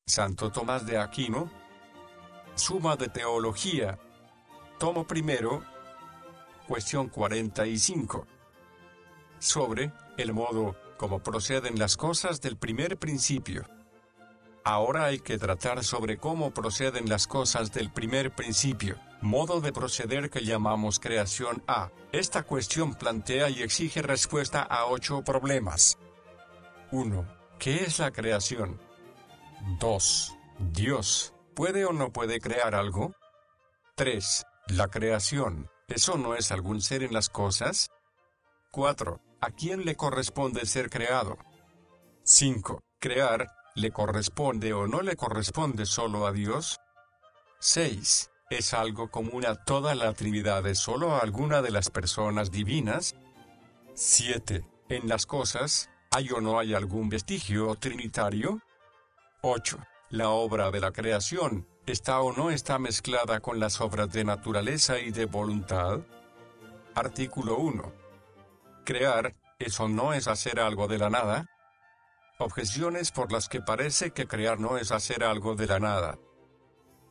Santo Tomás de Aquino. Suma de Teología. Tomo primero. Cuestión 45. Sobre el modo como proceden las cosas del primer principio. Ahora hay que tratar sobre cómo proceden las cosas del primer principio, modo de proceder que llamamos creación A. Esta cuestión plantea y exige respuesta a 8 problemas. 1. ¿Qué es la creación? 2. ¿Dios puede o no puede crear algo? 3. La creación, ¿eso no es algún ser en las cosas? 4. ¿A quién le corresponde ser creado? 5. ¿Crear le corresponde o no le corresponde solo a Dios? 6. ¿Es algo común a toda la Trinidad de solo a alguna de las personas divinas? 7. ¿En las cosas hay o no hay algún vestigio trinitario? 8. ¿La obra de la creación está o no está mezclada con las obras de naturaleza y de voluntad? Artículo 1. ¿Crear, eso no es hacer algo de la nada? Objeciones por las que parece que crear no es hacer algo de la nada.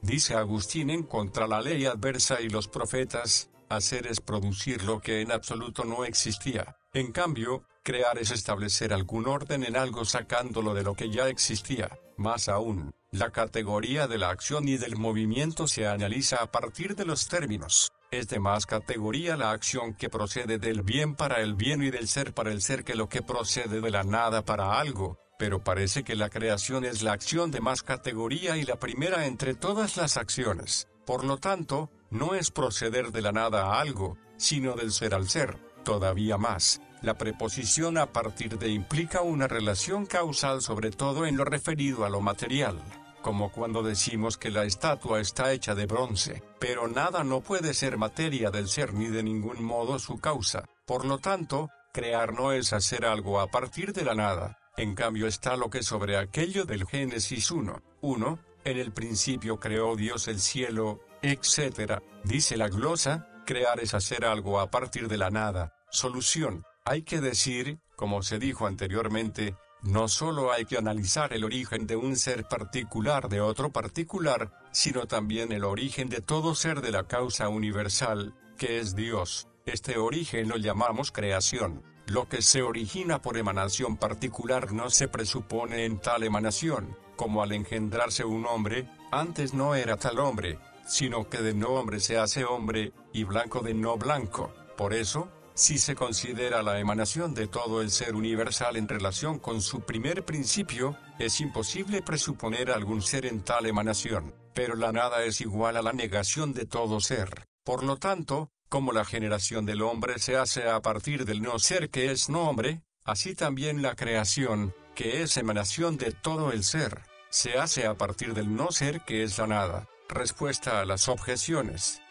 Dice Agustín en Contra la ley adversa y los profetas, hacer es producir lo que en absoluto no existía. En cambio, crear es establecer algún orden en algo sacándolo de lo que ya existía. Más aún, la categoría de la acción y del movimiento se analiza a partir de los términos. Es de más categoría la acción que procede del bien para el bien y del ser para el ser que lo que procede de la nada para algo, pero parece que la creación es la acción de más categoría y la primera entre todas las acciones. Por lo tanto, no es proceder de la nada a algo, sino del ser al ser. Todavía más, la preposición a partir de implica una relación causal sobre todo en lo referido a lo material, como cuando decimos que la estatua está hecha de bronce, pero nada no puede ser materia del ser ni de ningún modo su causa. Por lo tanto, crear no es hacer algo a partir de la nada. En cambio está lo que sobre aquello del Génesis 1:1, en el principio creó Dios el cielo, etc. Dice la glosa, crear es hacer algo a partir de la nada. Solución, hay que decir, como se dijo anteriormente, no solo hay que analizar el origen de un ser particular de otro particular, sino también el origen de todo ser de la causa universal, que es Dios. Este origen lo llamamos creación. Lo que se origina por emanación particular no se presupone en tal emanación, como al engendrarse un hombre, antes no era tal hombre, sino que de no hombre se hace hombre, y blanco de no blanco. Por eso, si se considera la emanación de todo el ser universal en relación con su primer principio, es imposible presuponer algún ser en tal emanación, pero la nada es igual a la negación de todo ser. Por lo tanto, como la generación del hombre se hace a partir del no ser que es no hombre, así también la creación, que es emanación de todo el ser, se hace a partir del no ser que es la nada. Respuesta a las objeciones.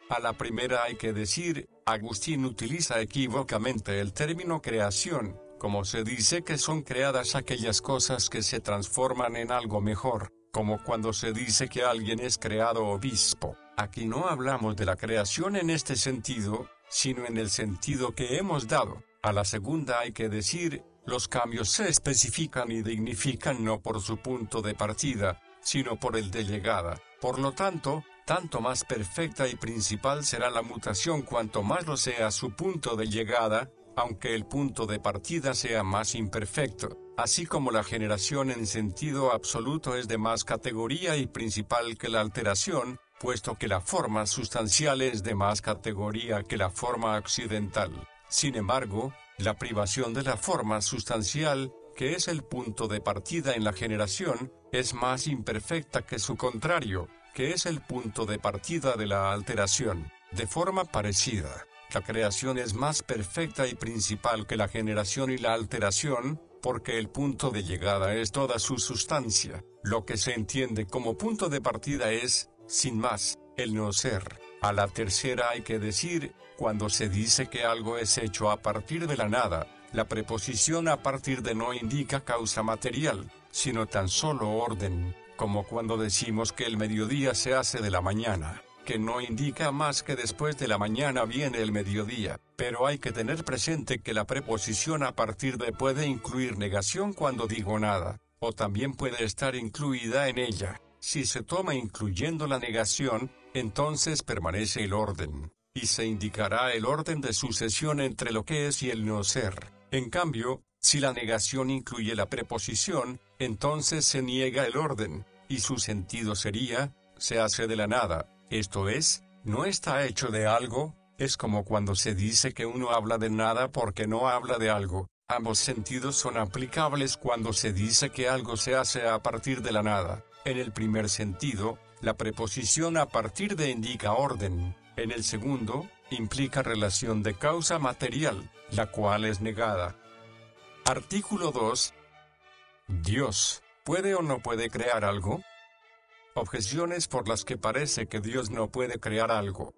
A la primera hay que decir, Agustín utiliza equívocamente el término creación, como se dice que son creadas aquellas cosas que se transforman en algo mejor, como cuando se dice que alguien es creado obispo. Aquí no hablamos de la creación en este sentido, sino en el sentido que hemos dado. A la segunda hay que decir, los cambios se especifican y dignifican no por su punto de partida, sino por el de llegada. Por lo tanto, tanto más perfecta y principal será la mutación cuanto más lo sea su punto de llegada, aunque el punto de partida sea más imperfecto. Así como la generación en sentido absoluto es de más categoría y principal que la alteración, puesto que la forma sustancial es de más categoría que la forma accidental. Sin embargo, la privación de la forma sustancial, que es el punto de partida en la generación, es más imperfecta que su contrario, que es el punto de partida de la alteración. De forma parecida, la creación es más perfecta y principal que la generación y la alteración, porque el punto de llegada es toda su sustancia. Lo que se entiende como punto de partida es, sin más, el no ser. A la tercera hay que decir, cuando se dice que algo es hecho a partir de la nada, la preposición a partir de no indica causa material, sino tan solo orden, como cuando decimos que el mediodía se hace de la mañana, que no indica más que después de la mañana viene el mediodía, pero hay que tener presente que la preposición a partir de puede incluir negación cuando digo nada. o también puede estar incluida en ella. Si se toma incluyendo la negación, entonces permanece el orden, y se indicará el orden de sucesión entre lo que es y el no ser. En cambio, si la negación incluye la preposición, entonces se niega el orden, y su sentido sería, se hace de la nada, esto es, no está hecho de algo. Es como cuando se dice que uno habla de nada porque no habla de algo. Ambos sentidos son aplicables cuando se dice que algo se hace a partir de la nada. En el primer sentido, la preposición a partir de indica orden. En el segundo, implica relación de causa material, la cual es negada. Artículo 2. ¿Dios puede o no puede crear algo? Objeciones por las que parece que Dios no puede crear algo.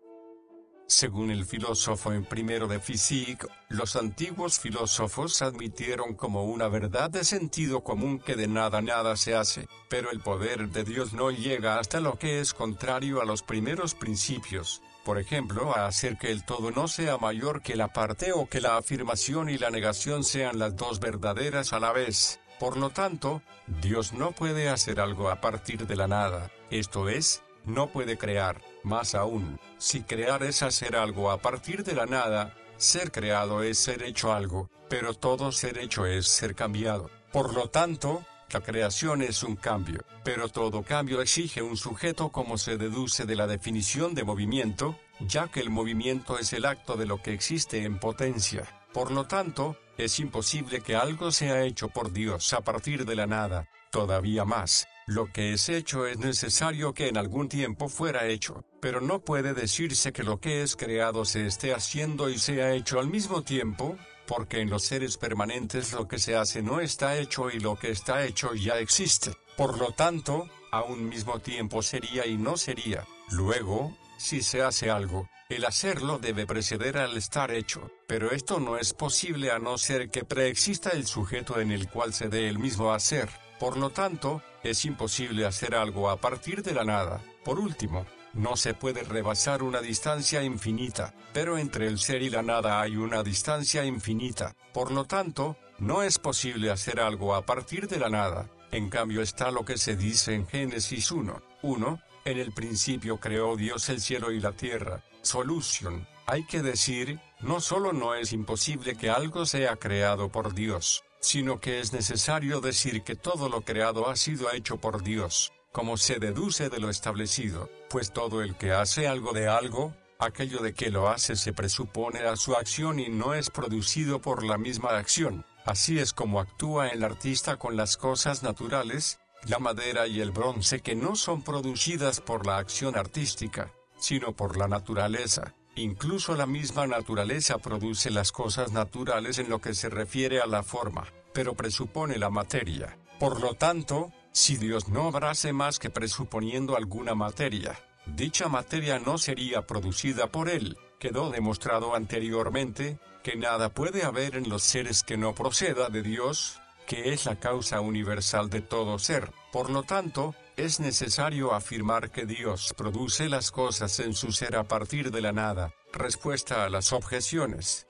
Según el filósofo en primero de Physique, los antiguos filósofos admitieron como una verdad de sentido común que de nada nada se hace, pero el poder de Dios no llega hasta lo que es contrario a los primeros principios, por ejemplo a hacer que el todo no sea mayor que la parte o que la afirmación y la negación sean las dos verdaderas a la vez. Por lo tanto, Dios no puede hacer algo a partir de la nada, esto es, no puede crear. Más aún, si crear es hacer algo a partir de la nada, ser creado es ser hecho algo, pero todo ser hecho es ser cambiado. Por lo tanto, la creación es un cambio, pero todo cambio exige un sujeto como se deduce de la definición de movimiento, ya que el movimiento es el acto de lo que existe en potencia. Por lo tanto, es imposible que algo sea hecho por Dios a partir de la nada. Todavía más, lo que es hecho es necesario que en algún tiempo fuera hecho, pero no puede decirse que lo que es creado se esté haciendo y sea hecho al mismo tiempo, porque en los seres permanentes lo que se hace no está hecho y lo que está hecho ya existe. Por lo tanto, a un mismo tiempo sería y no sería. Luego, si se hace algo, el hacerlo debe preceder al estar hecho, pero esto no es posible a no ser que preexista el sujeto en el cual se dé el mismo hacer. Por lo tanto, es imposible hacer algo a partir de la nada. Por último, no se puede rebasar una distancia infinita, pero entre el ser y la nada hay una distancia infinita. Por lo tanto, no es posible hacer algo a partir de la nada. En cambio está lo que se dice en Génesis 1:1, en el principio creó Dios el cielo y la tierra. Solución. Hay que decir, no solo no es imposible que algo sea creado por Dios, sino que es necesario decir que todo lo creado ha sido hecho por Dios, como se deduce de lo establecido, pues todo el que hace algo de algo, aquello de que lo hace se presupone a su acción y no es producido por la misma acción. Así es como actúa el artista con las cosas naturales, la madera y el bronce, que no son producidas por la acción artística, sino por la naturaleza. Incluso la misma naturaleza produce las cosas naturales en lo que se refiere a la forma, pero presupone la materia. Por lo tanto, si Dios no obrase más que presuponiendo alguna materia, dicha materia no sería producida por Él. Quedó demostrado anteriormente, que nada puede haber en los seres que no proceda de Dios, que es la causa universal de todo ser. Por lo tanto, es necesario afirmar que Dios produce las cosas en su ser a partir de la nada. Respuesta a las objeciones.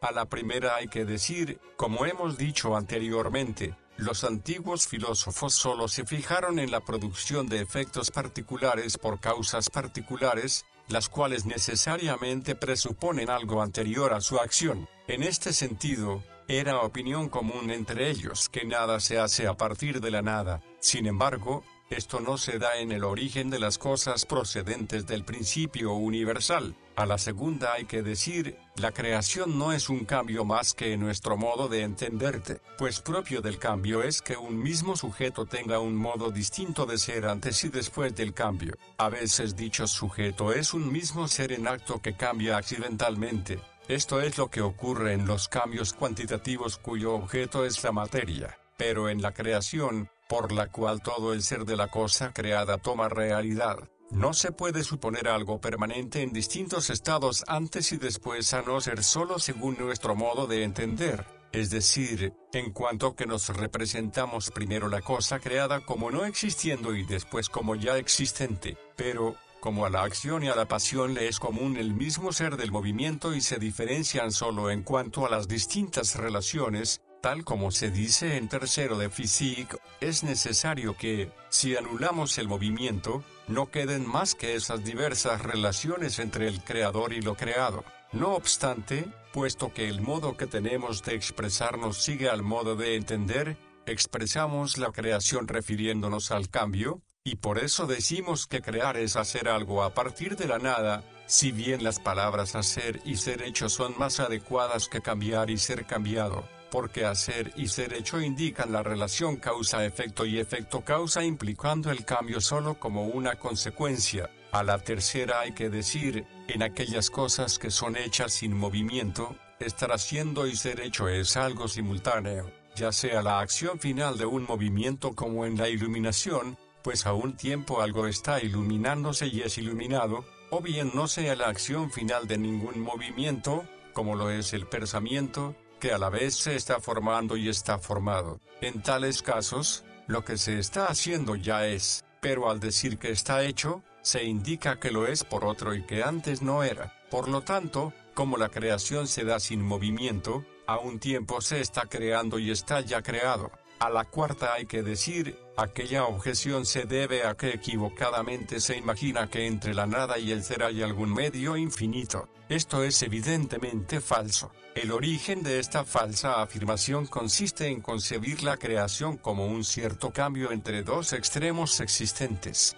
A la primera hay que decir, como hemos dicho anteriormente, los antiguos filósofos solo se fijaron en la producción de efectos particulares por causas particulares, las cuales necesariamente presuponen algo anterior a su acción. En este sentido, era opinión común entre ellos que nada se hace a partir de la nada. Sin embargo, esto no se da en el origen de las cosas procedentes del principio universal. A la segunda hay que decir, la creación no es un cambio más que en nuestro modo de entenderte, pues propio del cambio es que un mismo sujeto tenga un modo distinto de ser antes y después del cambio. A veces dicho sujeto es un mismo ser en acto que cambia accidentalmente. Esto es lo que ocurre en los cambios cuantitativos cuyo objeto es la materia, pero en la creación, por la cual todo el ser de la cosa creada toma realidad, no se puede suponer algo permanente en distintos estados antes y después a no ser solo según nuestro modo de entender, es decir, en cuanto que nos representamos primero la cosa creada como no existiendo y después como ya existente, pero, como a la acción y a la pasión le es común el mismo ser del movimiento y se diferencian solo en cuanto a las distintas relaciones, Tal como se dice en tercero de física, es necesario que, si anulamos el movimiento, no queden más que esas diversas relaciones entre el creador y lo creado. No obstante, puesto que el modo que tenemos de expresarnos sigue al modo de entender, expresamos la creación refiriéndonos al cambio, y por eso decimos que crear es hacer algo a partir de la nada, si bien las palabras hacer y ser hecho son más adecuadas que cambiar y ser cambiado, porque hacer y ser hecho indican la relación causa-efecto y efecto-causa implicando el cambio solo como una consecuencia. A la tercera hay que decir, en aquellas cosas que son hechas sin movimiento, estar haciendo y ser hecho es algo simultáneo, ya sea la acción final de un movimiento como en la iluminación, pues a un tiempo algo está iluminándose y es iluminado, o bien no sea la acción final de ningún movimiento, como lo es el pensamiento, que a la vez se está formando y está formado. En tales casos, lo que se está haciendo ya es, pero al decir que está hecho, se indica que lo es por otro y que antes no era. Por lo tanto, como la creación se da sin movimiento, a un tiempo se está creando y está ya creado. A la cuarta hay que decir, aquella objeción se debe a que equivocadamente se imagina que entre la nada y el ser hay algún medio infinito. Esto es evidentemente falso. El origen de esta falsa afirmación consiste en concebir la creación como un cierto cambio entre dos extremos existentes.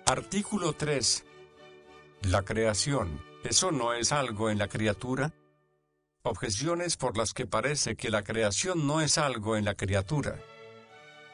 Artículo 3. La creación, ¿eso no es algo en la criatura? Objeciones por las que parece que la creación no es algo en la criatura.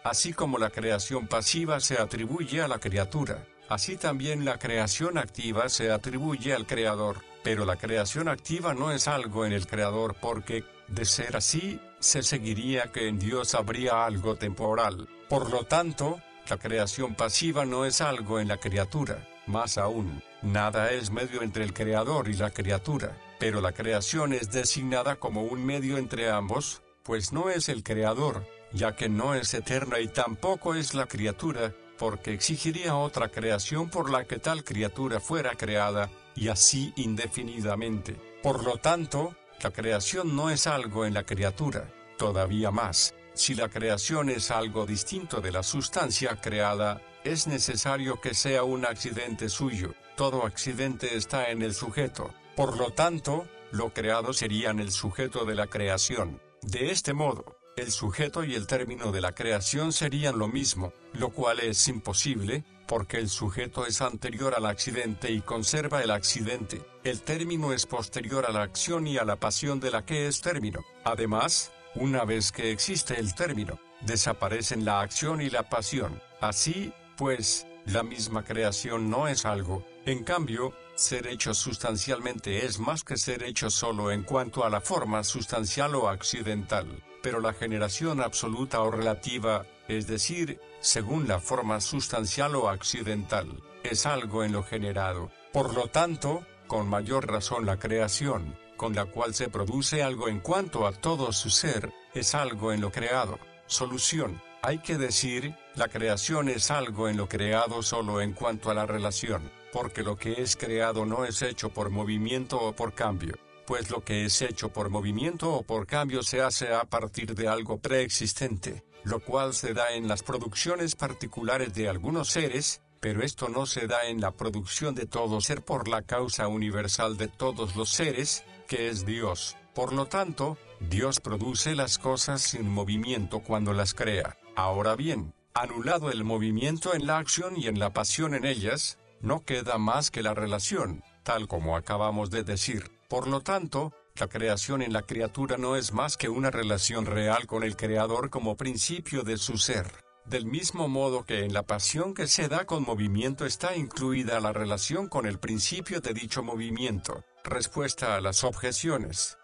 Así como la creación pasiva se atribuye a la criatura, así también la creación activa se atribuye al creador, pero la creación activa no es algo en el creador porque, de ser así, se seguiría que en Dios habría algo temporal. Por lo tanto, la creación pasiva no es algo en la criatura. Más aún, nada es medio entre el creador y la criatura, pero la creación es designada como un medio entre ambos, pues no es el creador, ya que no es eterna y tampoco es la criatura, porque exigiría otra creación por la que tal criatura fuera creada, y así indefinidamente. Por lo tanto, la creación no es algo en la criatura. Todavía más, si la creación es algo distinto de la sustancia creada, es necesario que sea un accidente suyo. Todo accidente está en el sujeto. Por lo tanto, lo creado serían el sujeto de la creación. De este modo, el sujeto y el término de la creación serían lo mismo, lo cual es imposible, porque el sujeto es anterior al accidente y conserva el accidente. El término es posterior a la acción y a la pasión de la que es término. Además, una vez que existe el término, desaparecen la acción y la pasión. Así, pues, la misma creación no es algo. En cambio, ser hecho sustancialmente es más que ser hecho solo en cuanto a la forma sustancial o accidental, pero la generación absoluta o relativa, es decir, según la forma sustancial o accidental, es algo en lo generado. Por lo tanto, con mayor razón la creación, con la cual se produce algo en cuanto a todo su ser, es algo en lo creado. Solución. Hay que decir, la creación es algo en lo creado solo en cuanto a la relación, porque lo que es creado no es hecho por movimiento o por cambio, pues lo que es hecho por movimiento o por cambio se hace a partir de algo preexistente, lo cual se da en las producciones particulares de algunos seres, pero esto no se da en la producción de todo ser por la causa universal de todos los seres, que es Dios. Por lo tanto, Dios produce las cosas sin movimiento cuando las crea. Ahora bien, anulado el movimiento en la acción y en la pasión en ellas, no queda más que la relación, tal como acabamos de decir. Por lo tanto, la creación en la criatura no es más que una relación real con el Creador como principio de su ser. Del mismo modo que en la pasión que se da con movimiento está incluida la relación con el principio de dicho movimiento. Respuesta a las objeciones.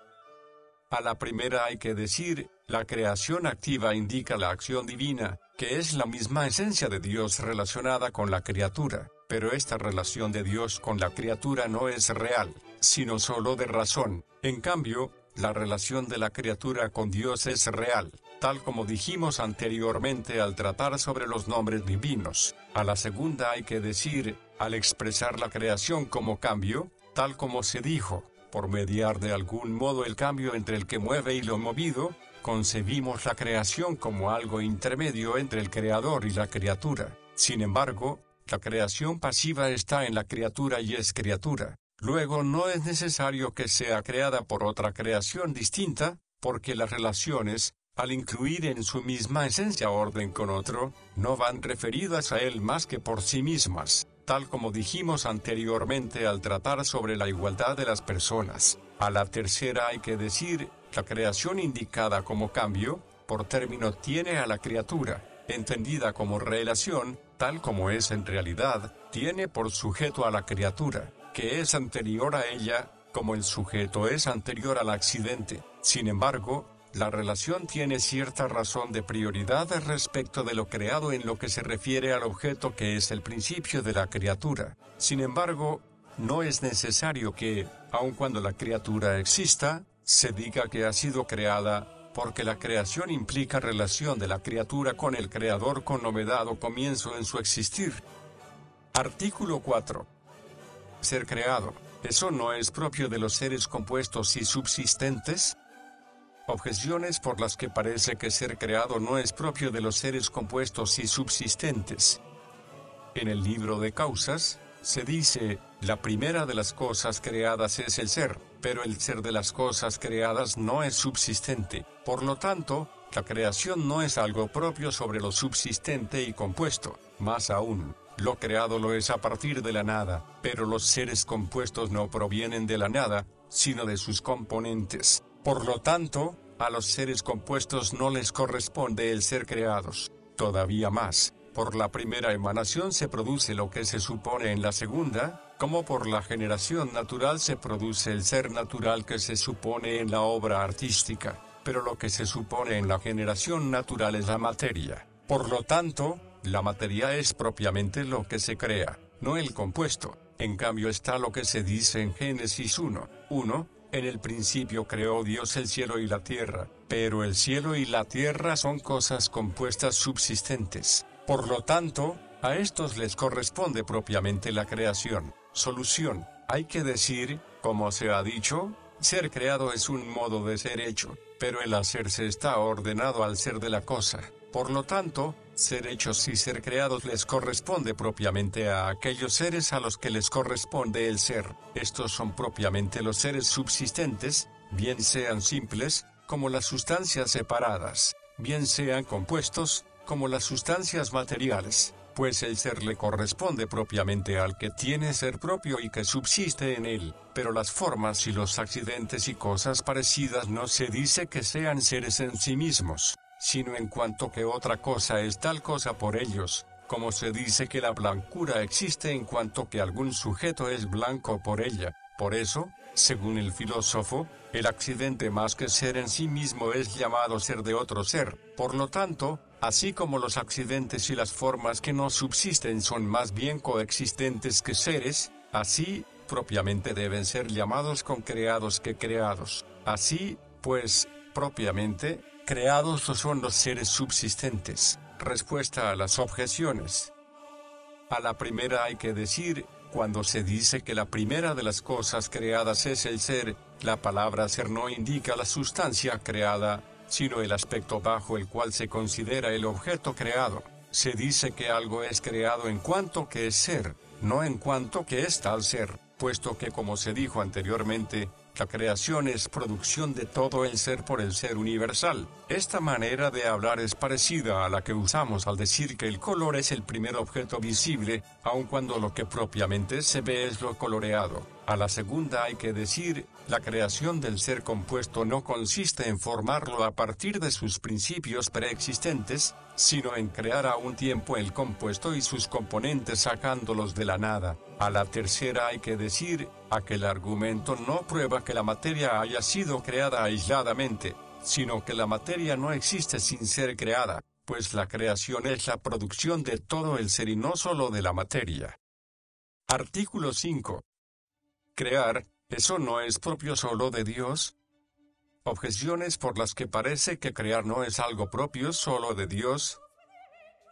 A la primera hay que decir, la creación activa indica la acción divina, que es la misma esencia de Dios relacionada con la criatura, pero esta relación de Dios con la criatura no es real, sino solo de razón. En cambio, la relación de la criatura con Dios es real, tal como dijimos anteriormente al tratar sobre los nombres divinos. A la segunda hay que decir, al expresar la creación como cambio, tal como se dijo, por mediar de algún modo el cambio entre el que mueve y lo movido, concebimos la creación como algo intermedio entre el creador y la criatura. Sin embargo, la creación pasiva está en la criatura y es criatura. Luego no es necesario que sea creada por otra creación distinta, porque las relaciones, al incluir en su misma esencia orden con otro, no van referidas a él más que por sí mismas, tal como dijimos anteriormente al tratar sobre la igualdad de las personas. A la tercera hay que decir, la creación indicada como cambio, por término tiene a la criatura, entendida como relación, tal como es en realidad, tiene por sujeto a la criatura, que es anterior a ella, como el sujeto es anterior al accidente. Sin embargo, la relación tiene cierta razón de prioridad respecto de lo creado en lo que se refiere al objeto que es el principio de la criatura. Sin embargo, no es necesario que, aun cuando la criatura exista, se diga que ha sido creada, porque la creación implica relación de la criatura con el creador con novedad o comienzo en su existir. Artículo 4. Ser creado. ¿Eso no es propio de los seres compuestos y subsistentes? Objeciones por las que parece que ser creado no es propio de los seres compuestos y subsistentes. En el libro de Causas, se dice, la primera de las cosas creadas es el ser, pero el ser de las cosas creadas no es subsistente. Por lo tanto, la creación no es algo propio sobre lo subsistente y compuesto. Más aún, lo creado lo es a partir de la nada, pero los seres compuestos no provienen de la nada, sino de sus componentes. Por lo tanto, a los seres compuestos no les corresponde el ser creados. Todavía más, por la primera emanación se produce lo que se supone en la segunda, como por la generación natural se produce el ser natural que se supone en la obra artística, pero lo que se supone en la generación natural es la materia. Por lo tanto, la materia es propiamente lo que se crea, no el compuesto. En cambio está lo que se dice en Génesis 1:1, en el principio creó Dios el cielo y la tierra, pero el cielo y la tierra son cosas compuestas subsistentes. Por lo tanto, a estos les corresponde propiamente la creación. Solución. Hay que decir, como se ha dicho, ser creado es un modo de ser hecho, pero el hacerse está ordenado al ser de la cosa. Por lo tanto, ser hechos y ser creados les corresponde propiamente a aquellos seres a los que les corresponde el ser. Estos son propiamente los seres subsistentes, bien sean simples, como las sustancias separadas, bien sean compuestos, como las sustancias materiales, pues el ser le corresponde propiamente al que tiene ser propio y que subsiste en él, pero las formas y los accidentes y cosas parecidas no se dice que sean seres en sí mismos, sino en cuanto que otra cosa es tal cosa por ellos, como se dice que la blancura existe en cuanto que algún sujeto es blanco por ella. Por eso, según el filósofo, el accidente más que ser en sí mismo es llamado ser de otro ser. Por lo tanto, así como los accidentes y las formas que no subsisten son más bien coexistentes que seres, así, propiamente deben ser llamados concreados que creados. Así, pues, propiamente, creados son los seres subsistentes. Respuesta a las objeciones. A la primera hay que decir, cuando se dice que la primera de las cosas creadas es el ser, la palabra ser no indica la sustancia creada, sino el aspecto bajo el cual se considera el objeto creado. Se dice que algo es creado en cuanto que es ser, no en cuanto que es tal ser, puesto que como se dijo anteriormente, la creación es producción de todo el ser por el ser universal. Esta manera de hablar es parecida a la que usamos al decir que el color es el primer objeto visible, aun cuando lo que propiamente se ve es lo coloreado. A la segunda hay que decir, la creación del ser compuesto no consiste en formarlo a partir de sus principios preexistentes, sino en crear a un tiempo el compuesto y sus componentes sacándolos de la nada. A la tercera hay que decir, aquel argumento no prueba que la materia haya sido creada aisladamente, sino que la materia no existe sin ser creada, pues la creación es la producción de todo el ser y no solo de la materia. Artículo 5. Crear, ¿eso no es propio solo de Dios? Objeciones por las que parece que crear no es algo propio solo de Dios.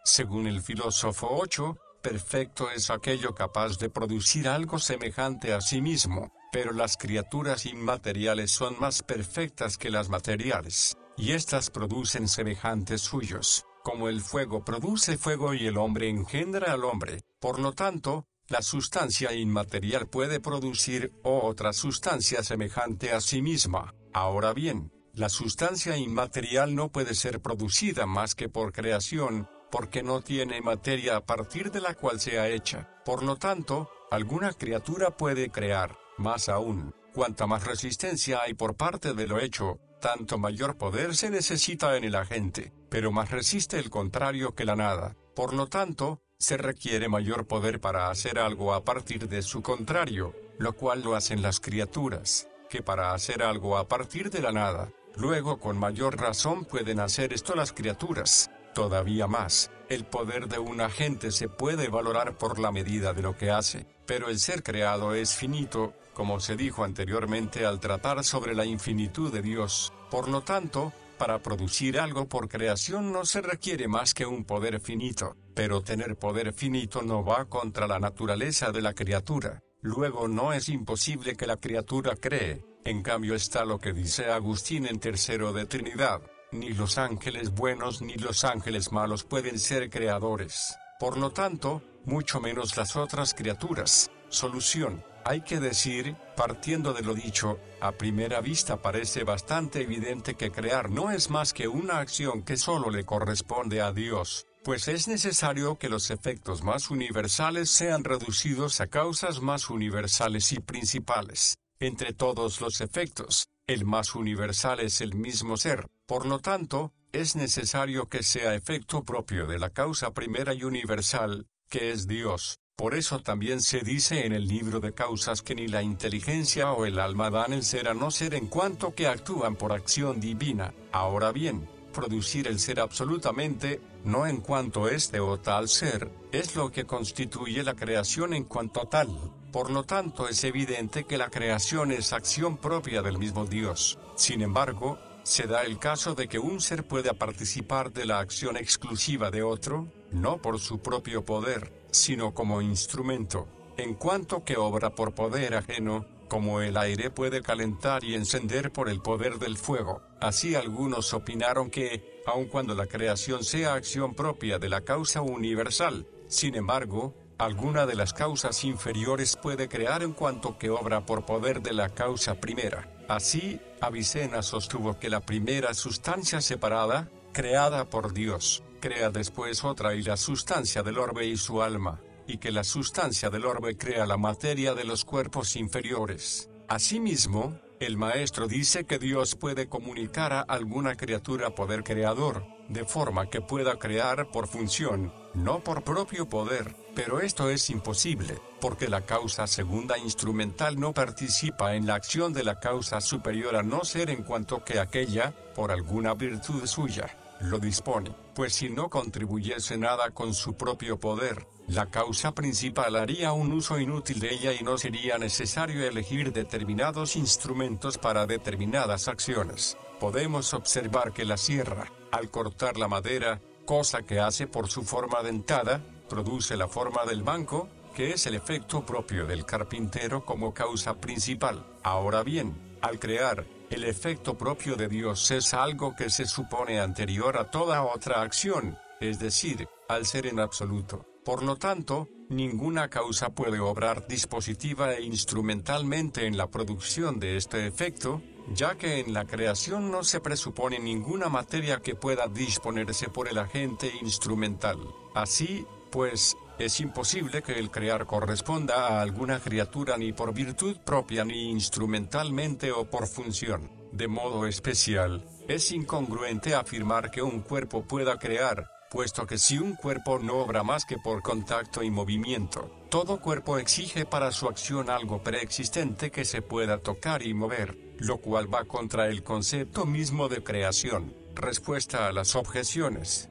Según el filósofo 8, perfecto es aquello capaz de producir algo semejante a sí mismo, pero las criaturas inmateriales son más perfectas que las materiales. y éstas producen semejantes suyos, como el fuego produce fuego y el hombre engendra al hombre. Por lo tanto, la sustancia inmaterial puede producir otra sustancia semejante a sí misma. Ahora bien, la sustancia inmaterial no puede ser producida más que por creación, porque no tiene materia a partir de la cual sea hecha. Por lo tanto, alguna criatura puede crear. Más aún, cuanta más resistencia hay por parte de lo hecho, tanto mayor poder se necesita en el agente, pero más resiste el contrario que la nada. Por lo tanto, se requiere mayor poder para hacer algo a partir de su contrario, lo cual lo hacen las criaturas, que para hacer algo a partir de la nada. Luego con mayor razón pueden hacer esto las criaturas. Todavía más, el poder de un agente se puede valorar por la medida de lo que hace, pero el ser creado es finito, como se dijo anteriormente al tratar sobre la infinitud de Dios. Por lo tanto, para producir algo por creación no se requiere más que un poder finito, pero tener poder finito no va contra la naturaleza de la criatura. Luego no es imposible que la criatura cree. En cambio está lo que dice Agustín en Tercero de Trinidad: ni los ángeles buenos ni los ángeles malos pueden ser creadores. Por lo tanto, mucho menos las otras criaturas. Solución. Hay que decir, partiendo de lo dicho, a primera vista parece bastante evidente que crear no es más que una acción que solo le corresponde a Dios, pues es necesario que los efectos más universales sean reducidos a causas más universales y principales. Entre todos los efectos, el más universal es el mismo ser. Por lo tanto, es necesario que sea efecto propio de la causa primera y universal, que es Dios. Por eso también se dice en el libro de causas que ni la inteligencia o el alma dan el ser a no ser en cuanto que actúan por acción divina. Ahora bien, producir el ser absolutamente, no en cuanto este o tal ser, es lo que constituye la creación en cuanto tal. Por lo tanto es evidente que la creación es acción propia del mismo Dios. Sin embargo, se da el caso de que un ser pueda participar de la acción exclusiva de otro, no por su propio poder, sino como instrumento, en cuanto que obra por poder ajeno, como el aire puede calentar y encender por el poder del fuego. Así algunos opinaron que, aun cuando la creación sea acción propia de la causa universal, sin embargo, alguna de las causas inferiores puede crear en cuanto que obra por poder de la causa primera. Así, Avicena sostuvo que la primera sustancia separada, creada por Dios, crea después otra y la sustancia del orbe y su alma, y que la sustancia del orbe crea la materia de los cuerpos inferiores. Asimismo, el maestro dice que Dios puede comunicar a alguna criatura poder creador, de forma que pueda crear por función, no por propio poder, pero esto es imposible, porque la causa segunda instrumental no participa en la acción de la causa superior a no ser en cuanto que aquella, por alguna virtud suya, lo dispone, pues si no contribuyese nada con su propio poder, la causa principal haría un uso inútil de ella y no sería necesario elegir determinados instrumentos para determinadas acciones. Podemos observar que la sierra, al cortar la madera, cosa que hace por su forma dentada, produce la forma del banco, que es el efecto propio del carpintero como causa principal. Ahora bien, al crear, el efecto propio de Dios es algo que se supone anterior a toda otra acción, es decir, al ser en absoluto. Por lo tanto, ninguna causa puede obrar dispositiva e instrumentalmente en la producción de este efecto, ya que en la creación no se presupone ninguna materia que pueda disponerse por el agente instrumental. Así, pues, es imposible que el crear corresponda a alguna criatura ni por virtud propia ni instrumentalmente o por función. De modo especial, es incongruente afirmar que un cuerpo pueda crear, puesto que si un cuerpo no obra más que por contacto y movimiento, todo cuerpo exige para su acción algo preexistente que se pueda tocar y mover, lo cual va contra el concepto mismo de creación. Respuesta a las objeciones.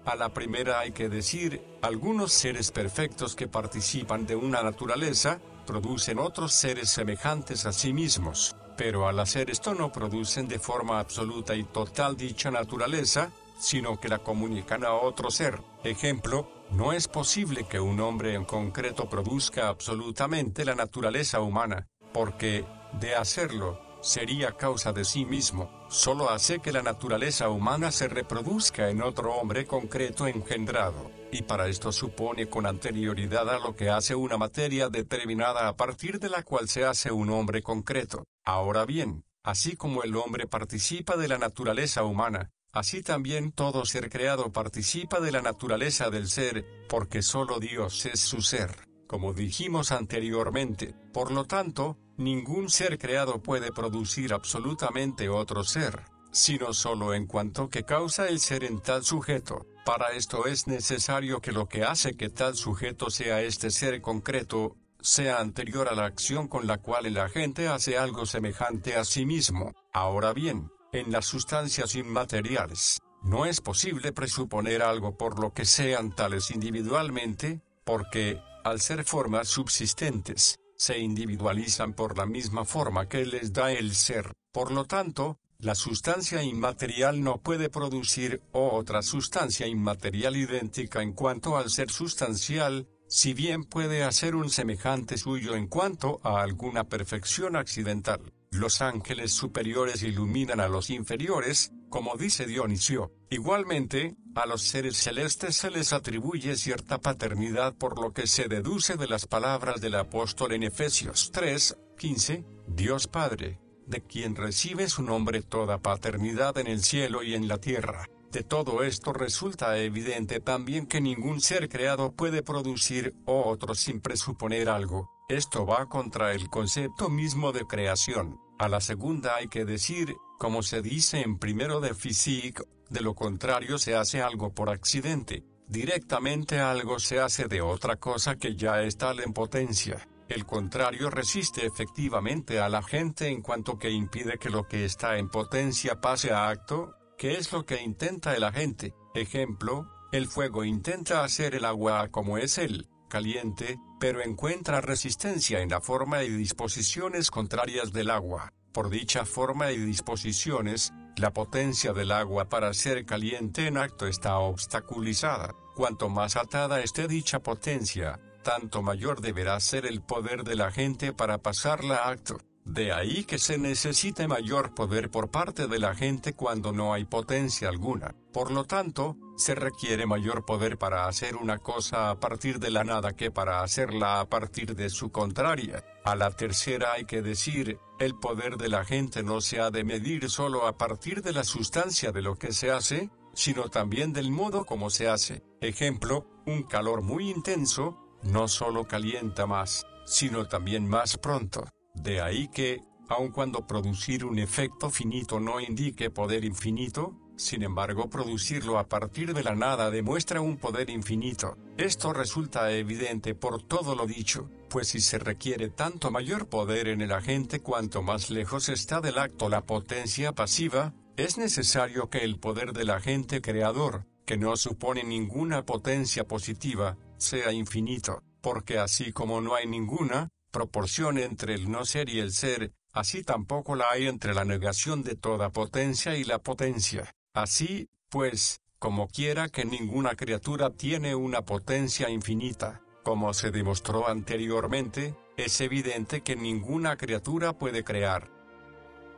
A la primera hay que decir, algunos seres perfectos que participan de una naturaleza, producen otros seres semejantes a sí mismos, pero al hacer esto no producen de forma absoluta y total dicha naturaleza, sino que la comunican a otro ser. Ejemplo, no es posible que un hombre en concreto produzca absolutamente la naturaleza humana, porque, de hacerlo, sería causa de sí mismo, solo hace que la naturaleza humana se reproduzca en otro hombre concreto engendrado, y para esto supone con anterioridad a lo que hace una materia determinada a partir de la cual se hace un hombre concreto. Ahora bien, así como el hombre participa de la naturaleza humana, así también todo ser creado participa de la naturaleza del ser, porque solo Dios es su ser, como dijimos anteriormente. Por lo tanto, ningún ser creado puede producir absolutamente otro ser, sino solo en cuanto que causa el ser en tal sujeto. Para esto es necesario que lo que hace que tal sujeto sea este ser concreto, sea anterior a la acción con la cual el agente hace algo semejante a sí mismo. Ahora bien, en las sustancias inmateriales, no es posible presuponer algo por lo que sean tales individualmente, porque, al ser formas subsistentes, se individualizan por la misma forma que les da el ser. Por lo tanto, la sustancia inmaterial no puede producir otra sustancia inmaterial idéntica en cuanto al ser sustancial, si bien puede hacer un semejante suyo en cuanto a alguna perfección accidental. Los ángeles superiores iluminan a los inferiores, como dice Dionisio. Igualmente, a los seres celestes se les atribuye cierta paternidad, por lo que se deduce de las palabras del apóstol en Efesios 3:15, Dios Padre, de quien recibe su nombre toda paternidad en el cielo y en la tierra. De todo esto resulta evidente también que ningún ser creado puede producir otro sin presuponer algo. Esto va contra el concepto mismo de creación. A la segunda hay que decir, como se dice en primero de Physique, de lo contrario se hace algo por accidente. Directamente algo se hace de otra cosa que ya es tal en potencia. El contrario resiste efectivamente a la gente en cuanto que impide que lo que está en potencia pase a acto, que es lo que intenta el agente. Ejemplo, el fuego intenta hacer el agua como es él, caliente, pero encuentra resistencia en la forma y disposiciones contrarias del agua. Por dicha forma y disposiciones, la potencia del agua para ser caliente en acto está obstaculizada. Cuanto más atada esté dicha potencia, tanto mayor deberá ser el poder de la gente para pasarla a acto. De ahí que se necesite mayor poder por parte de la gente cuando no hay potencia alguna. Por lo tanto, se requiere mayor poder para hacer una cosa a partir de la nada que para hacerla a partir de su contraria. A la tercera hay que decir, el poder de la gente no se ha de medir solo a partir de la sustancia de lo que se hace, sino también del modo como se hace. Ejemplo, un calor muy intenso, no solo calienta más, sino también más pronto. De ahí que, aun cuando producir un efecto finito no indique poder infinito, sin embargo producirlo a partir de la nada demuestra un poder infinito. Esto resulta evidente por todo lo dicho, pues si se requiere tanto mayor poder en el agente cuanto más lejos está del acto la potencia pasiva, es necesario que el poder del agente creador, que no supone ninguna potencia positiva, sea infinito, porque así como no hay ninguna proporción entre el no ser y el ser, así tampoco la hay entre la negación de toda potencia y la potencia. Así, pues, como quiera que ninguna criatura tiene una potencia infinita, como se demostró anteriormente, es evidente que ninguna criatura puede crear.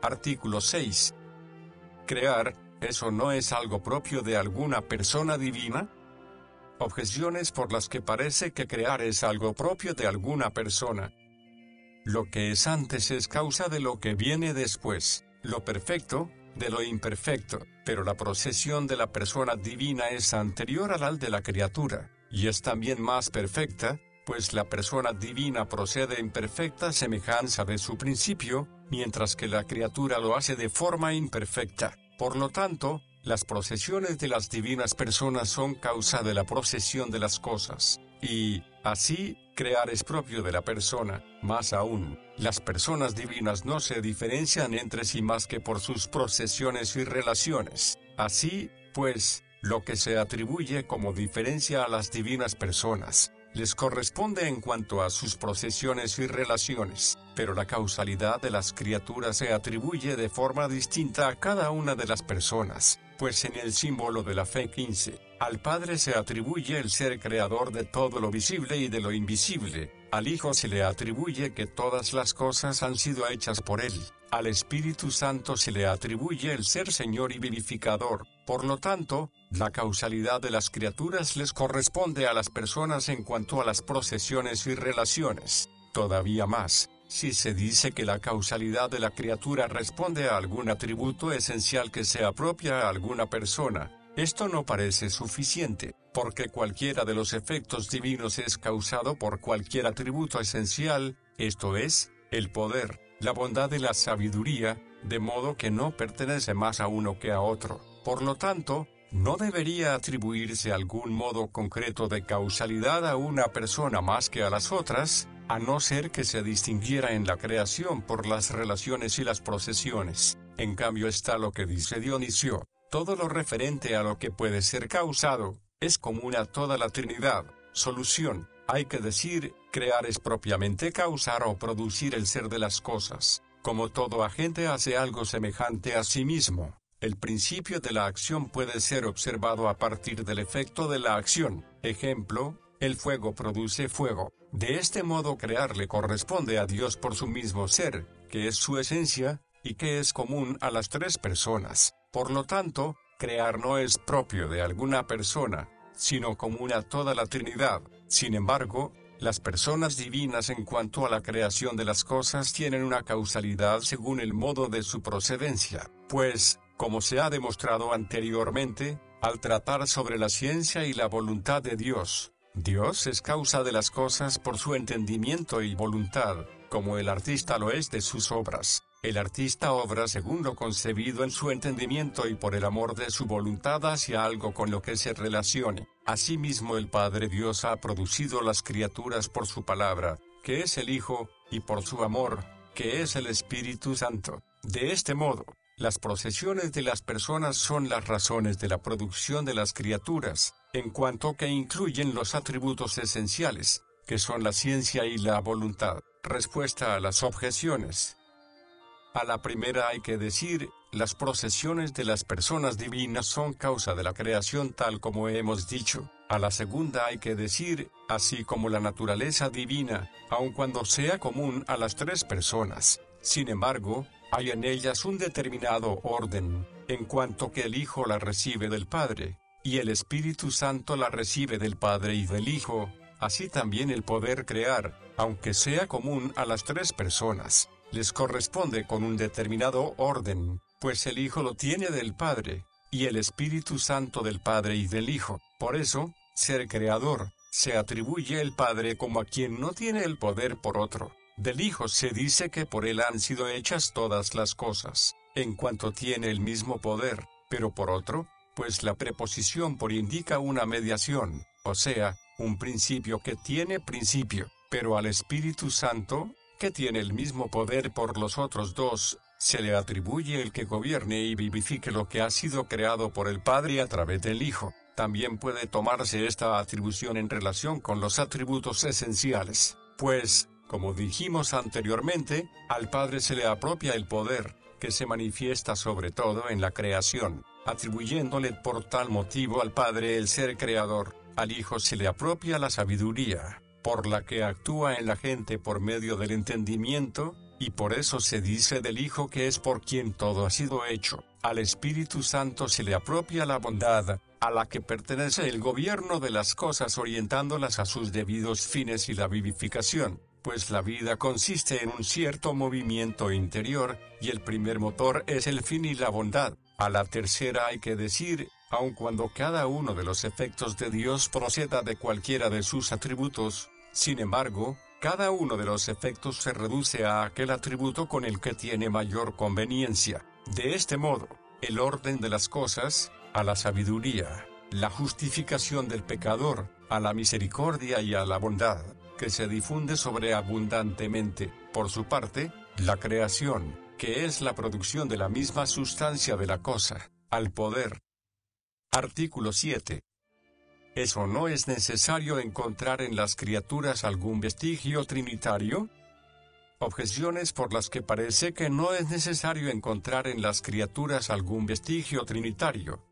Artículo 6. Crear, ¿eso no es algo propio de alguna persona divina? Objeciones por las que parece que crear es algo propio de alguna persona. Lo que es antes es causa de lo que viene después, lo perfecto, de lo imperfecto, pero la procesión de la persona divina es anterior a la de la criatura, y es también más perfecta, pues la persona divina procede en perfecta semejanza de su principio, mientras que la criatura lo hace de forma imperfecta. Por lo tanto, las procesiones de las divinas personas son causa de la procesión de las cosas, y, así, crear es propio de la persona. Más aún, las personas divinas no se diferencian entre sí más que por sus procesiones y relaciones. Así, pues, lo que se atribuye como diferencia a las divinas personas, les corresponde en cuanto a sus procesiones y relaciones, pero la causalidad de las criaturas se atribuye de forma distinta a cada una de las personas, pues en el símbolo de la fe 15, al Padre se atribuye el ser creador de todo lo visible y de lo invisible, al Hijo se le atribuye que todas las cosas han sido hechas por Él, Al Espíritu Santo se le atribuye el ser Señor y vivificador. Por lo tanto, la causalidad de las criaturas les corresponde a las personas en cuanto a las procesiones y relaciones. Todavía más, si se dice que la causalidad de la criatura responde a algún atributo esencial que se apropia a alguna persona, esto no parece suficiente, porque cualquiera de los efectos divinos es causado por cualquier atributo esencial, esto es, el poder, la bondad y la sabiduría, de modo que no pertenece más a uno que a otro. Por lo tanto, no debería atribuirse algún modo concreto de causalidad a una persona más que a las otras, a no ser que se distinguiera en la creación por las relaciones y las procesiones. En cambio está lo que dice Dionisio: todo lo referente a lo que puede ser causado, es común a toda la Trinidad. Solución: hay que decir, crear es propiamente causar o producir el ser de las cosas. Como todo agente hace algo semejante a sí mismo, el principio de la acción puede ser observado a partir del efecto de la acción. Ejemplo, el fuego produce fuego. De este modo crear le corresponde a Dios por su mismo ser, que es su esencia, y que es común a las tres personas. Por lo tanto, crear no es propio de alguna persona, sino común a toda la Trinidad. Sin embargo, las personas divinas en cuanto a la creación de las cosas tienen una causalidad según el modo de su procedencia, pues, como se ha demostrado anteriormente, al tratar sobre la ciencia y la voluntad de Dios, Dios es causa de las cosas por su entendimiento y voluntad, como el artista lo es de sus obras. El artista obra según lo concebido en su entendimiento y por el amor de su voluntad hacia algo con lo que se relacione. Asimismo el Padre Dios ha producido las criaturas por su palabra, que es el Hijo, y por su amor, que es el Espíritu Santo. De este modo, las procesiones de las personas son las razones de la producción de las criaturas, en cuanto que incluyen los atributos esenciales, que son la ciencia y la voluntad. Respuesta a las objeciones. A la primera hay que decir, las procesiones de las personas divinas son causa de la creación tal como hemos dicho. A la segunda hay que decir, así como la naturaleza divina, aun cuando sea común a las tres personas, sin embargo, hay en ellas un determinado orden, en cuanto que el Hijo la recibe del Padre, y el Espíritu Santo la recibe del Padre y del Hijo, así también el poder crear, aunque sea común a las tres personas, les corresponde con un determinado orden, pues el Hijo lo tiene del Padre, y el Espíritu Santo del Padre y del Hijo. Por eso, ser creador, se atribuye el Padre como a quien no tiene el poder por otro. Del Hijo se dice que por él han sido hechas todas las cosas, en cuanto tiene el mismo poder, pero por otro, pues la preposición por indica una mediación, o sea, un principio que tiene principio, pero al Espíritu Santo, que tiene el mismo poder por los otros dos, se le atribuye el que gobierne y vivifique lo que ha sido creado por el Padre a través del Hijo. También puede tomarse esta atribución en relación con los atributos esenciales, pues, como dijimos anteriormente, al Padre se le apropia el poder, que se manifiesta sobre todo en la creación, atribuyéndole por tal motivo al Padre el ser creador. Al Hijo se le apropia la sabiduría, por la que actúa en la gente por medio del entendimiento, y por eso se dice del Hijo que es por quien todo ha sido hecho. Al Espíritu Santo se le apropia la bondad, a la que pertenece el gobierno de las cosas orientándolas a sus debidos fines y la vivificación, pues la vida consiste en un cierto movimiento interior, y el primer motor es el fin y la bondad. A la tercera hay que decir, aun cuando cada uno de los efectos de Dios proceda de cualquiera de sus atributos, sin embargo, cada uno de los efectos se reduce a aquel atributo con el que tiene mayor conveniencia. De este modo, el orden de las cosas, a la sabiduría, la justificación del pecador, a la misericordia y a la bondad, que se difunde sobreabundantemente. Por su parte, la creación, que es la producción de la misma sustancia de la cosa, al poder. Artículo 7. ¿Es o no es necesario encontrar en las criaturas algún vestigio trinitario? Objeciones por las que parece que no es necesario encontrar en las criaturas algún vestigio trinitario.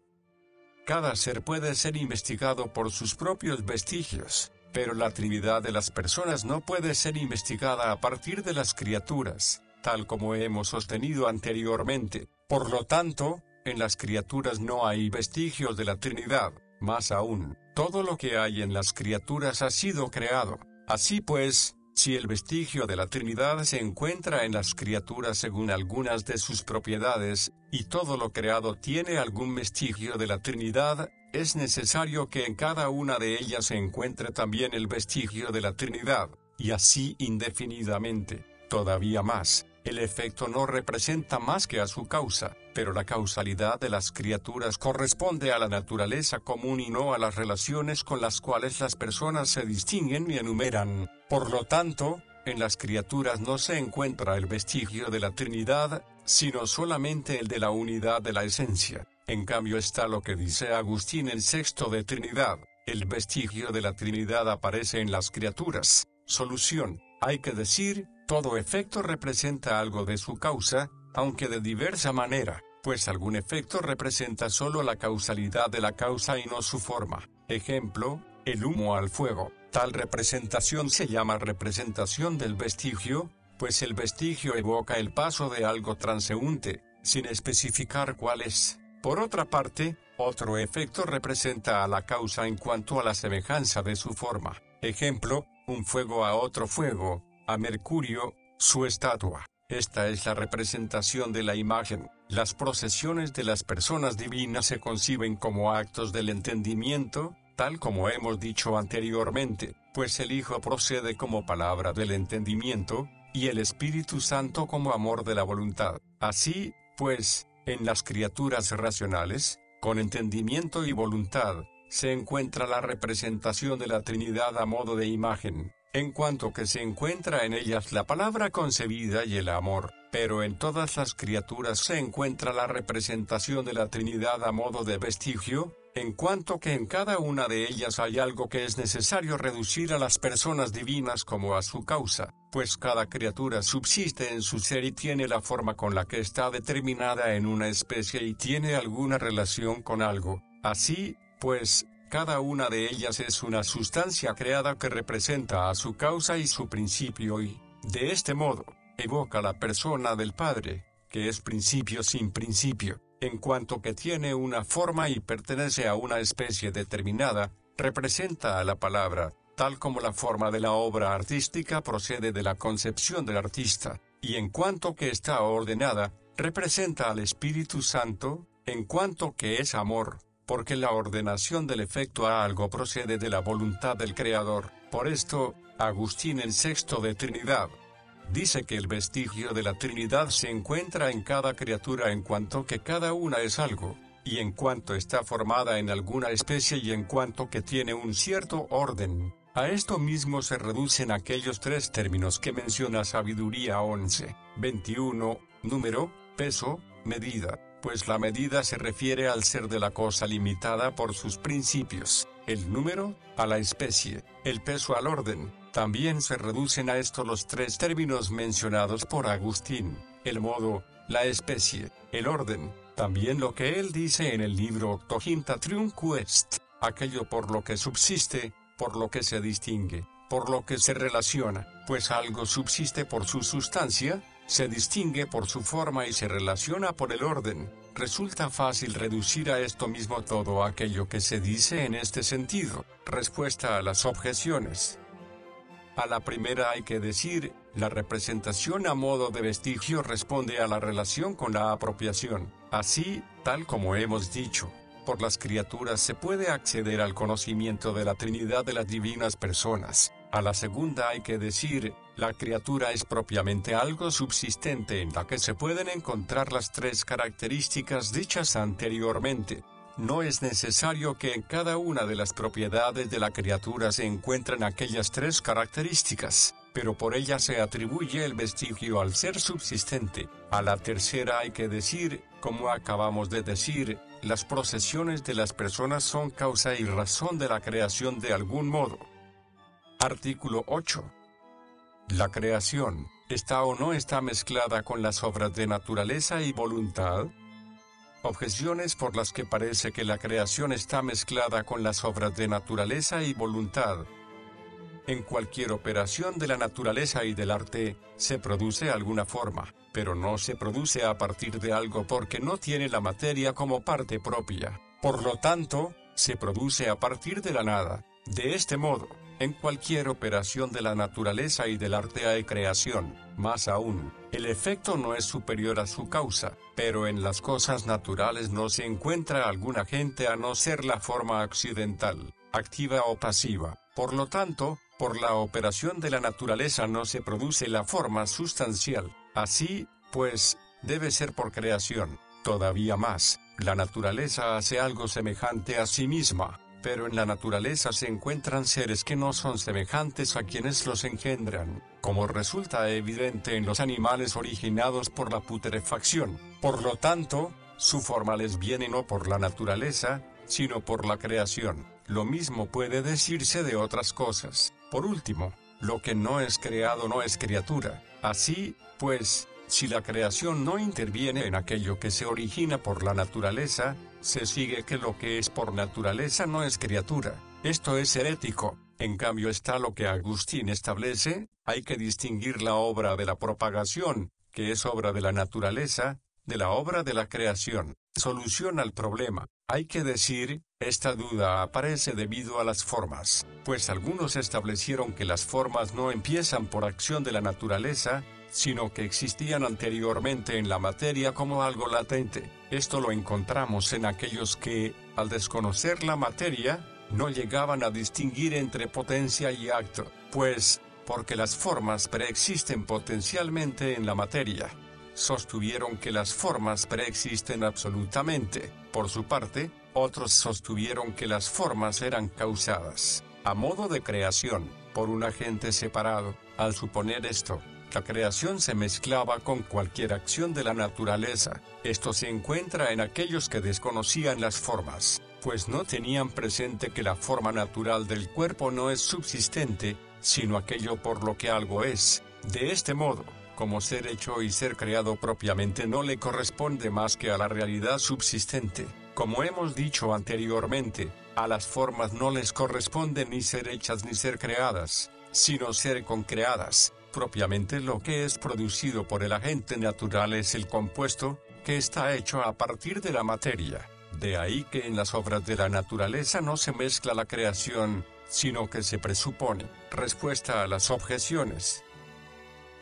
Cada ser puede ser investigado por sus propios vestigios, pero la Trinidad de las personas no puede ser investigada a partir de las criaturas. tal como hemos sostenido anteriormente. Por lo tanto, en las criaturas no hay vestigios de la Trinidad. Más aún, todo lo que hay en las criaturas ha sido creado. Así pues, si el vestigio de la Trinidad se encuentra en las criaturas según algunas de sus propiedades, y todo lo creado tiene algún vestigio de la Trinidad, es necesario que en cada una de ellas se encuentre también el vestigio de la Trinidad, y así indefinidamente. Todavía más, el efecto no representa más que a su causa, pero la causalidad de las criaturas corresponde a la naturaleza común y no a las relaciones con las cuales las personas se distinguen y enumeran. Por lo tanto, en las criaturas no se encuentra el vestigio de la Trinidad, sino solamente el de la unidad de la esencia. En cambio está lo que dice Agustín en Sexto de Trinidad: el vestigio de la Trinidad aparece en las criaturas. Solución: hay que decir, todo efecto representa algo de su causa, aunque de diversa manera, pues algún efecto representa solo la causalidad de la causa y no su forma. Ejemplo, el humo al fuego. Tal representación se llama representación del vestigio, pues el vestigio evoca el paso de algo transeúnte, sin especificar cuál es. Por otra parte, otro efecto representa a la causa en cuanto a la semejanza de su forma. Ejemplo, un fuego a otro fuego, a Mercurio, su estatua. Esta es la representación de la imagen. Las procesiones de las personas divinas se conciben como actos del entendimiento, tal como hemos dicho anteriormente, pues el Hijo procede como palabra del entendimiento, y el Espíritu Santo como amor de la voluntad. Así, pues, en las criaturas racionales, con entendimiento y voluntad, se encuentra la representación de la Trinidad a modo de imagen, en cuanto que se encuentra en ellas la palabra concebida y el amor, pero en todas las criaturas se encuentra la representación de la Trinidad a modo de vestigio, en cuanto que en cada una de ellas hay algo que es necesario reducir a las personas divinas como a su causa, pues cada criatura subsiste en su ser y tiene la forma con la que está determinada en una especie y tiene alguna relación con algo. Así, pues, cada una de ellas es una sustancia creada que representa a su causa y su principio y, de este modo, evoca la persona del Padre, que es principio sin principio. En cuanto que tiene una forma y pertenece a una especie determinada, representa a la palabra, tal como la forma de la obra artística procede de la concepción del artista, y en cuanto que está ordenada, representa al Espíritu Santo, en cuanto que es amor, porque la ordenación del efecto a algo procede de la voluntad del Creador. Por esto, Agustín en Sexto de Trinidad dice que el vestigio de la Trinidad se encuentra en cada criatura en cuanto que cada una es algo, y en cuanto está formada en alguna especie y en cuanto que tiene un cierto orden. A esto mismo se reducen aquellos tres términos que menciona Sabiduría 11:21, número, peso, medida, pues la medida se refiere al ser de la cosa limitada por sus principios, el número, a la especie, el peso al orden. También se reducen a esto los tres términos mencionados por Agustín: el modo, la especie, el orden. También lo que él dice en el libro Octoginta Triunque Est, aquello por lo que subsiste, por lo que se distingue, por lo que se relaciona, pues algo subsiste por su sustancia, se distingue por su forma y se relaciona por el orden. Resulta fácil reducir a esto mismo todo aquello que se dice en este sentido. Respuesta a las objeciones. A la primera hay que decir, la representación a modo de vestigio responde a la relación con la apropiación. Así, tal como hemos dicho, por las criaturas se puede acceder al conocimiento de la Trinidad de las divinas personas. A la segunda hay que decir, la criatura es propiamente algo subsistente en la que se pueden encontrar las tres características dichas anteriormente. No es necesario que en cada una de las propiedades de la criatura se encuentren aquellas tres características, pero por ellas se atribuye el vestigio al ser subsistente. A la tercera hay que decir, como acabamos de decir, las procesiones de las personas son causa y razón de la creación de algún modo. Artículo 8. La creación, ¿está o no está mezclada con las obras de naturaleza y voluntad? Objeciones por las que parece que la creación está mezclada con las obras de naturaleza y voluntad. En cualquier operación de la naturaleza y del arte, se produce alguna forma, pero no se produce a partir de algo porque no tiene la materia como parte propia. Por lo tanto, se produce a partir de la nada. De este modo, en cualquier operación de la naturaleza y del arte hay creación. Más aún, el efecto no es superior a su causa, pero en las cosas naturales no se encuentra algún agente a no ser la forma accidental, activa o pasiva. Por lo tanto, por la operación de la naturaleza no se produce la forma sustancial. Así, pues, debe ser por creación. Todavía más, la naturaleza hace algo semejante a sí misma, pero en la naturaleza se encuentran seres que no son semejantes a quienes los engendran, como resulta evidente en los animales originados por la putrefacción. Por lo tanto, su forma les viene no por la naturaleza, sino por la creación. Lo mismo puede decirse de otras cosas. Por último, lo que no es creado no es criatura. Así, pues, si la creación no interviene en aquello que se origina por la naturaleza, se sigue que lo que es por naturaleza no es criatura. Esto es herético. En cambio está lo que Agustín establece: hay que distinguir la obra de la propagación, que es obra de la naturaleza, de la obra de la creación. Solución al problema. Hay que decir, esta duda aparece debido a las formas, pues algunos establecieron que las formas no empiezan por acción de la naturaleza, sino que existían anteriormente en la materia como algo latente. Esto lo encontramos en aquellos que, al desconocer la materia, no llegaban a distinguir entre potencia y acto, pues, porque las formas preexisten potencialmente en la materia. Sostuvieron que las formas preexisten absolutamente. Por su parte, otros sostuvieron que las formas eran causadas, a modo de creación, por un agente separado. Al suponer esto, la creación se mezclaba con cualquier acción de la naturaleza. Esto se encuentra en aquellos que desconocían las formas, pues no tenían presente que la forma natural del cuerpo no es subsistente, sino aquello por lo que algo es. De este modo, como ser hecho y ser creado propiamente no le corresponde más que a la realidad subsistente. Como hemos dicho anteriormente, a las formas no les corresponde ni ser hechas ni ser creadas, sino ser concreadas. Propiamente lo que es producido por el agente natural es el compuesto, que está hecho a partir de la materia. De ahí que en las obras de la naturaleza no se mezcla la creación, sino que se presupone. Respuesta a las objeciones.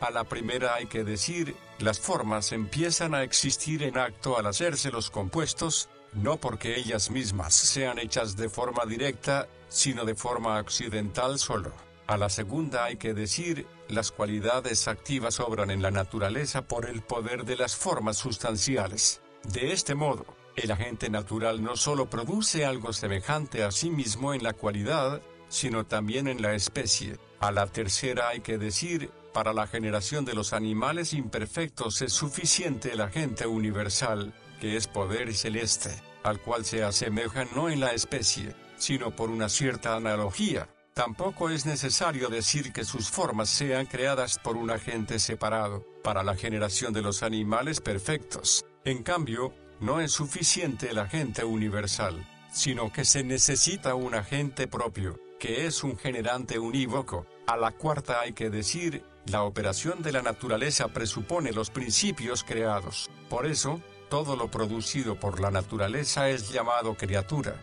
A la primera hay que decir, las formas empiezan a existir en acto al hacerse los compuestos, no porque ellas mismas sean hechas de forma directa, sino de forma accidental solo. A la segunda hay que decir, las cualidades activas obran en la naturaleza por el poder de las formas sustanciales. De este modo, el agente natural no solo produce algo semejante a sí mismo en la cualidad, sino también en la especie. A la tercera hay que decir, para la generación de los animales imperfectos es suficiente el agente universal, que es poder celeste, al cual se asemejan no en la especie, sino por una cierta analogía. Tampoco es necesario decir que sus formas sean creadas por un agente separado, para la generación de los animales perfectos. En cambio, no es suficiente el agente universal, sino que se necesita un agente propio, que es un generante unívoco. A la cuarta hay que decir, la operación de la naturaleza presupone los principios creados. Por eso, todo lo producido por la naturaleza es llamado criatura.